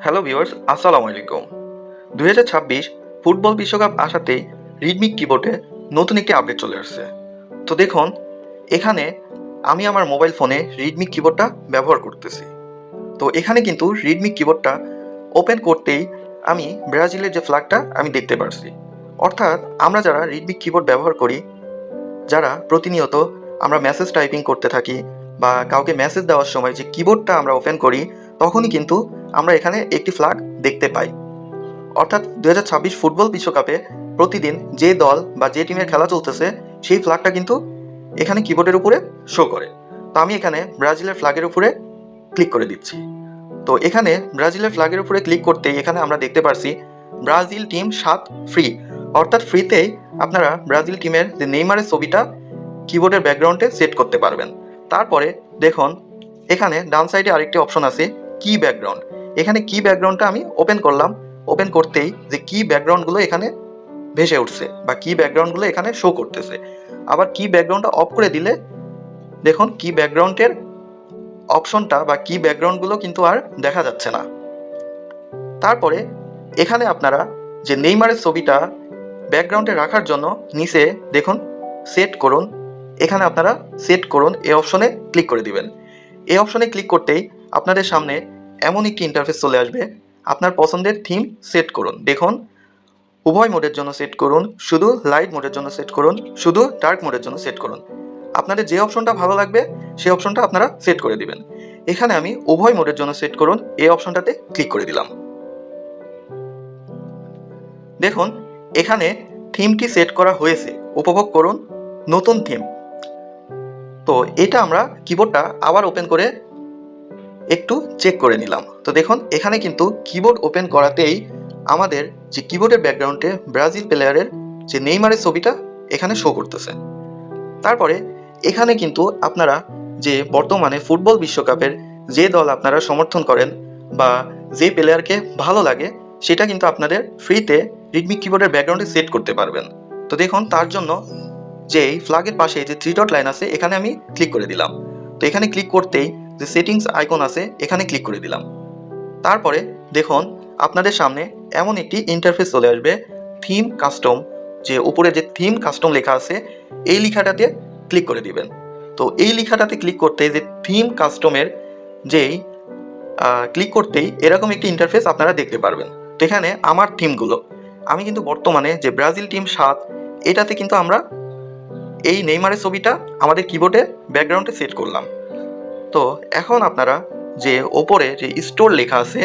Hello viewers, আসসালামু আলাইকুম। 2026 football বিশ্বকাপ আসাতেই রিডমি কিবোর্ডে নতুন একটি আপডেট চলে আসছে। তো দেখুন, এখানে আমি আমার মোবাইল ফোনে রিডমি কিবোর্ডটা ব্যবহার করতেছি। তো এখানে কিন্তু রিডমি কিবোর্ডটা ওপেন করতেই আমি ব্রাজিলের যে ফ্ল্যাগটা আমি দেখতে পারছি। অর্থাৎ আমরা যারা রিডমি কিবোর্ড ব্যবহার করি, যারা প্রতিনিয়ত আমরা মেসেজ টাইপিং করতে থাকি বা কাউকে মেসেজ দেওয়ার সময় যে কিবোর্ডটা আমরা ওপেন করি, তখনই কিন্তু আমরা এখানে একটি ফ্ল্যাগ দেখতে পাই। অর্থাৎ 2026 ফুটবল বিশ্বকাপে প্রতিদিন যে দল বা যে টিমের খেলা চলতেছে সেই ফ্ল্যাগটা কিন্তু এখানে কিবোর্ডের উপরে শো করে। তো আমি এখানে ব্রাজিলের ফ্ল্যাগের উপরে ক্লিক করে দিচ্ছি। তো এখানে ব্রাজিলের ফ্ল্যাগের উপরে ক্লিক করতেই এখানে আমরা দেখতে পারছি ব্রাজিল টিম 7 ফ্রি। অর্থাৎ ফ্রিতেই আপনারা ব্রাজিল টিমের যে নেইমারের ছবিটা কিবোর্ডের ব্যাকগ্রাউন্ডে সেট করতে পারবেন। তারপরে দেখুন, এখানে ডান সাইডে আরেকটি অপশন আছে কি ব্যাকগ্রাউন্ড। এখানে কি ব্যাকগ্রাউন্ডটা আমি ওপেন করলাম। ওপেন করতেই যে কি ব্যাকগ্রাউন্ডগুলো এখানে ভেসে উঠছে বা কি ব্যাকগ্রাউন্ডগুলো এখানে শো করতেছে। আবার কি ব্যাকগ্রাউন্ডটা অফ করে দিলে দেখুন কি ব্যাকগ্রাউন্ডের অপশনটা বা কি ব্যাকগ্রাউন্ডগুলো কিন্তু আর দেখা যাচ্ছে না। তারপরে এখানে আপনারা যে নেইমারের ছবিটা ব্যাকগ্রাউন্ডে রাখার জন্য নিচে দেখুন সেট করুন, এখানে আপনারা সেট করুন এই অপশনে ক্লিক করে দিবেন। এই অপশনে ক্লিক করতেই আপনাদের সামনে এমন একটি ইন্টারফেস চলে আসবে। আপনার পছন্দের থিম সেট করুন। দেখুন, উভয় মোডের জন্য সেট করুন, শুধু লাইট মোডের জন্য সেট করুন, শুধু ডার্ক মোডের জন্য সেট করুন। আপনাদের যে অপশনটা ভালো লাগবে সেই অপশনটা আপনারা সেট করে দিবেন। এখানে আমি উভয় মোডের জন্য সেট করুন এই অপশনটাতে ক্লিক করে দিলাম। দেখুন, এখানে থিমটি সেট করা হয়েছে। উপভোগ করুন নতুন থিম। তো এটা আমরা কিবোর্ডটা আবার ওপেন করে একটু চেক করে নিলাম। তো দেখুন, এখানে কিন্তু কিবোর্ড ওপেন করাতেই আমাদের যে কিবোর্ডের ব্যাকগ্রাউন্ডে ব্রাজিল প্লেয়ারের যে নেইমারের ছবিটা এখানে শো করতেছে। তারপরে এখানে কিন্তু আপনারা যে বর্তমানে ফুটবল বিশ্বকাপের যে দল আপনারা সমর্থন করেন বা যে প্লেয়ারকে ভালো লাগে সেটা কিন্তু আপনাদের ফ্রিতে রিডমি কিবোর্ডের ব্যাকগ্রাউন্ডে সেট করতে পারবেন। তো দেখুন, তার জন্য যে এই ফ্ল্যাগের পাশে যে 3 ডট লাইন আছে এখানে আমি ক্লিক করে দিলাম। তো এখানে ক্লিক করতেই যে সেটিংস আইকন আছে এখানে ক্লিক করে দিলাম। তারপরে দেখুন, আপনাদের সামনে এমন একটি ইন্টারফেস চলে আসবে থিম কাস্টম। যে উপরে যে থিম কাস্টম লেখা আছে এই লেখাটাতে ক্লিক করে দিবেন। তো এই লেখাটাতে ক্লিক করতে যে থিম কাস্টমের যেই ক্লিক করতেই এরকম একটি ইন্টারফেস আপনারা দেখতে পারবেন। তো এখানে আমার থিমগুলো আমি কিন্তু বর্তমানে যে ব্রাজিল টিম 7 এটাতে কিন্তু আমরা এই নেইমারের ছবিটা আমাদের কিবোর্ডে ব্যাকগ্রাউন্ডে সেট করলাম। তো এখন আপনারা যে ওপরে যে স্টোর লেখা আছে